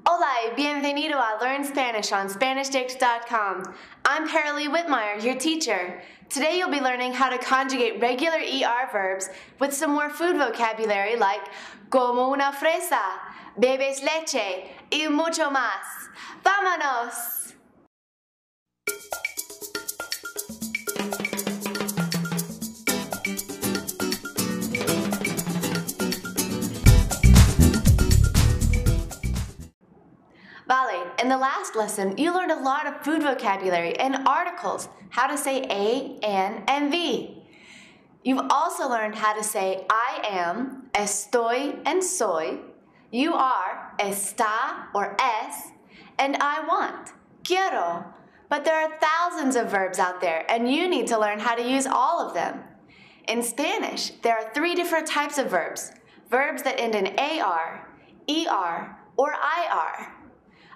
Hola y bienvenido a Learn Spanish on SpanishDict.com. I'm Paralee Whitmire, your teacher. Today you'll be learning how to conjugate regular ER verbs with some more food vocabulary like como una fresa, bebes leche, y mucho más. ¡Vámonos! Vale, in the last lesson, you learned a lot of food vocabulary and articles, how to say a, an, and the. You've also learned how to say I am, estoy, and soy, you are, está, or es, and I want, quiero. But there are thousands of verbs out there, and you need to learn how to use all of them. In Spanish, there are 3 different types of verbs. Verbs that end in AR, ER, or IR.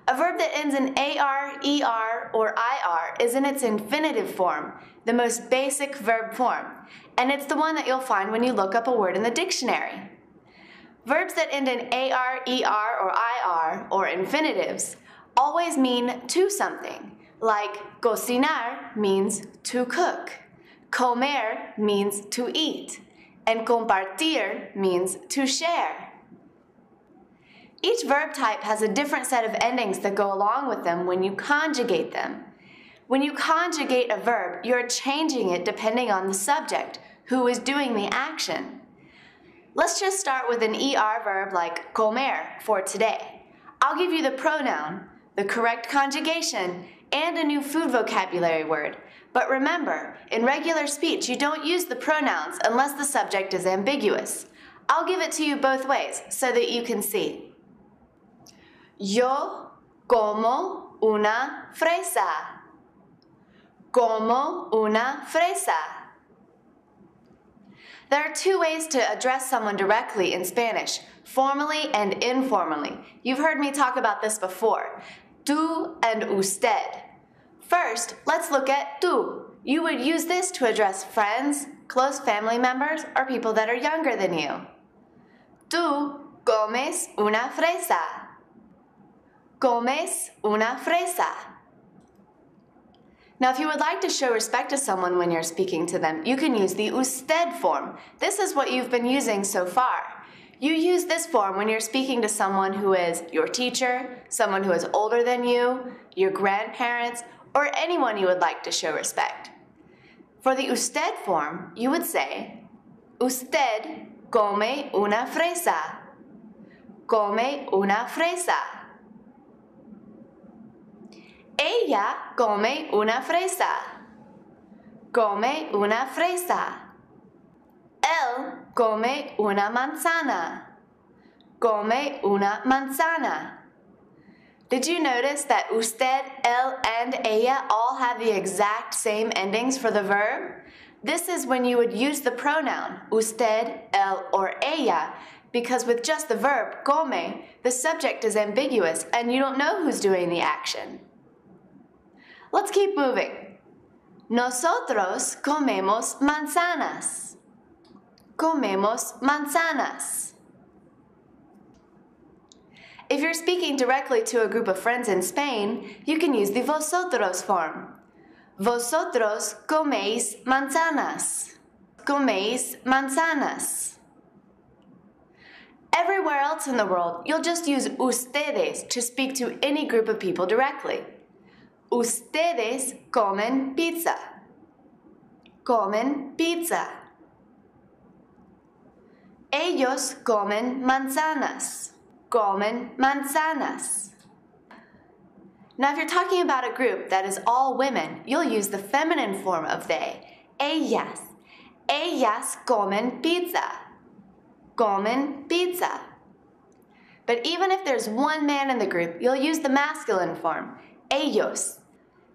A verb that ends in AR, ER, or IR is in its infinitive form, the most basic verb form, and it's the one that you'll find when you look up a word in the dictionary. Verbs that end in AR, ER, or IR, or infinitives, always mean to something, like cocinar means to cook, comer means to eat, and compartir means to share. Each verb type has a different set of endings that go along with them when you conjugate them. When you conjugate a verb, you're changing it depending on the subject, who is doing the action. Let's just start with an ER verb like comer for today. I'll give you the pronoun, the correct conjugation, and a new food vocabulary word. But remember, in regular speech, you don't use the pronouns unless the subject is ambiguous. I'll give it to you both ways so that you can see. Yo como una fresa. Como una fresa. There are 2 ways to address someone directly in Spanish, formally and informally. You've heard me talk about this before. Tú and usted. First, let's look at tú. You would use this to address friends, close family members, or people that are younger than you. Tú comes una fresa. Comes una fresa. Now, if you would like to show respect to someone when you're speaking to them, you can use the usted form. This is what you've been using so far. You use this form when you're speaking to someone who is your teacher, someone who is older than you, your grandparents, or anyone you would like to show respect. For the usted form, you would say, usted come una fresa. Come una fresa. Ella come una fresa. Come una fresa. Él come una manzana. Come una manzana. Did you notice that usted, él, and ella all have the exact same endings for the verb? This is when you would use the pronoun usted, él, or ella, because with just the verb come, the subject is ambiguous and you don't know who's doing the action. Let's keep moving. Nosotros comemos manzanas. Comemos manzanas. If you're speaking directly to a group of friends in Spain, you can use the vosotros form. Vosotros coméis manzanas. Coméis manzanas. Everywhere else in the world, you'll just use ustedes to speak to any group of people directly. Ustedes comen pizza. Comen pizza. Ellos comen manzanas. Comen manzanas. Now, if you're talking about a group that is all women, you'll use the feminine form of they. Ellas. Ellas comen pizza. Comen pizza. But even if there's one man in the group, you'll use the masculine form. Ellos.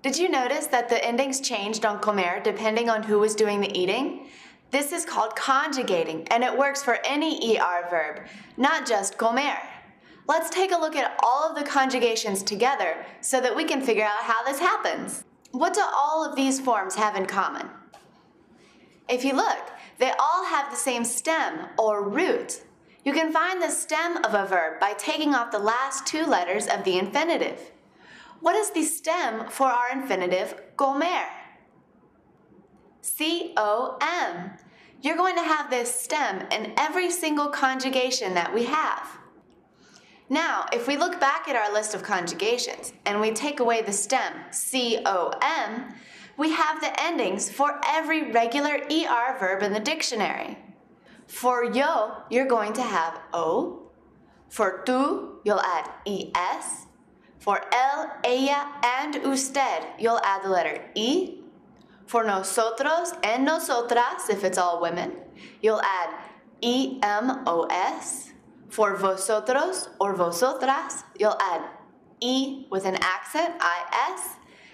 Did you notice that the endings changed on comer depending on who was doing the eating? This is called conjugating, and it works for any ER verb, not just comer. Let's take a look at all of the conjugations together so that we can figure out how this happens. What do all of these forms have in common? If you look, they all have the same stem or root. You can find the stem of a verb by taking off the last two letters of the infinitive. What is the stem for our infinitive comer? C-O-M. You're going to have this stem in every single conjugation that we have. Now, if we look back at our list of conjugations and we take away the stem C-O-M, we have the endings for every regular ER verb in the dictionary. For yo, you're going to have O. For tú, you'll add ES. For él, ella, and usted, you'll add the letter E. For nosotros and nosotras, if it's all women, you'll add EMOS. For vosotros or vosotras, you'll add E with an accent, IS.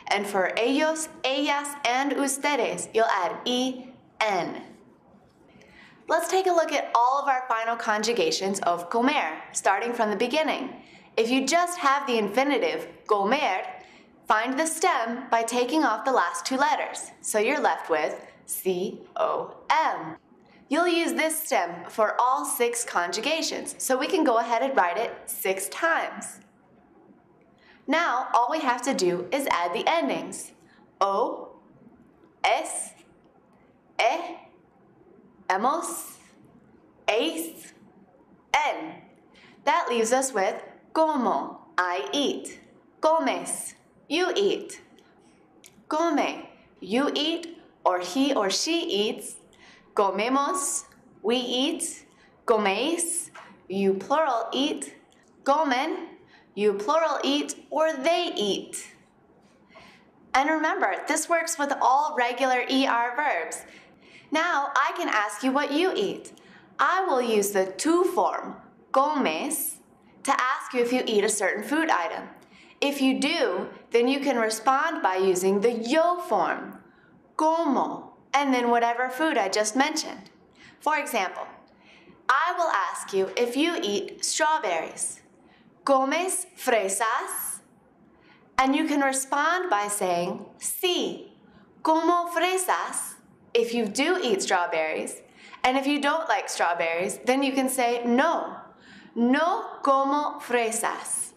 And for ellos, ellas, and ustedes, you'll add EN. Let's take a look at all of our final conjugations of comer, starting from the beginning. If you just have the infinitive comer, find the stem by taking off the last two letters. So you're left with C-O-M. You'll use this stem for all 6 conjugations, so we can go ahead and write it 6 times. Now, all we have to do is add the endings. O, es, e, hemos, eis, en. That leaves us with como, I eat. Comes, you eat. Come, you eat, or he or she eats. Comemos, we eat. Coméis, you plural eat. Comen, you plural eat, or they eat. And remember, this works with all regular ER verbs. Now I can ask you what you eat. I will use the tú form, comes, to ask you if you eat a certain food item. If you do, then you can respond by using the yo form, como, and then whatever food I just mentioned. For example, I will ask you if you eat strawberries. ¿Comes fresas? And you can respond by saying, sí, como fresas, if you do eat strawberries. And if you don't like strawberries, then you can say, no, no como fresas.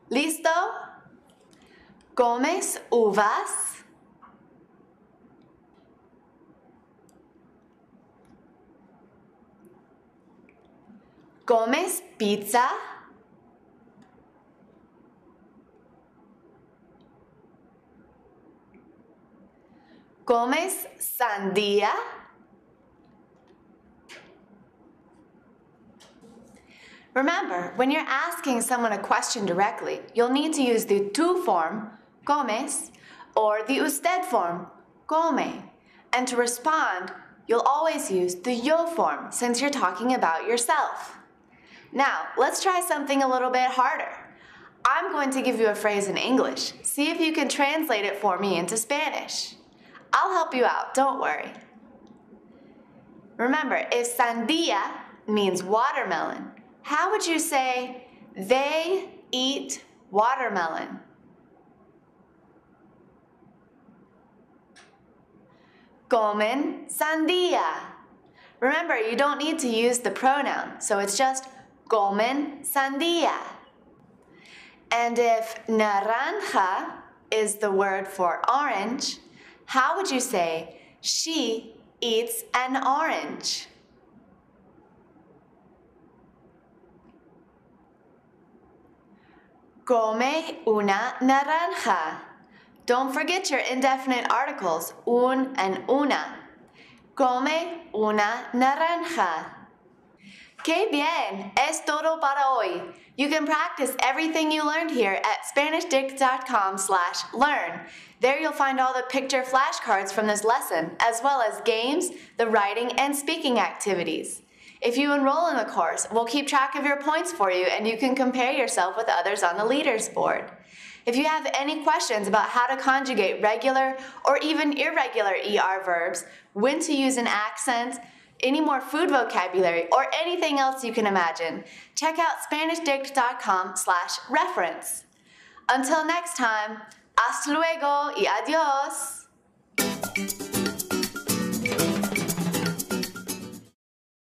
¿Listo? ¿Comes uvas? ¿Comes pizza? ¿Comes sandía? Remember, when you're asking someone a question directly, you'll need to use the tú form, comes, or the usted form, come. And to respond, you'll always use the yo form since you're talking about yourself. Now, let's try something a little bit harder. I'm going to give you a phrase in English. See if you can translate it for me into Spanish. I'll help you out, don't worry. Remember, if sandía means watermelon, how would you say, they eat watermelon? Comen sandía. Remember, you don't need to use the pronoun, so it's just comen sandía. And if naranja is the word for orange, how would you say, she eats an orange? Come una naranja. Don't forget your indefinite articles, un and una. Come una naranja. ¡Qué bien! Es todo para hoy. You can practice everything you learned here at SpanishDict.com/learn. There you'll find all the picture flashcards from this lesson, as well as games, the writing and speaking activities. If you enroll in the course, we'll keep track of your points for you and you can compare yourself with others on the leaders board. If you have any questions about how to conjugate regular or even irregular ER verbs, when to use an accent, any more food vocabulary, or anything else you can imagine, check out SpanishDict.com/reference. Until next time, hasta luego y adios!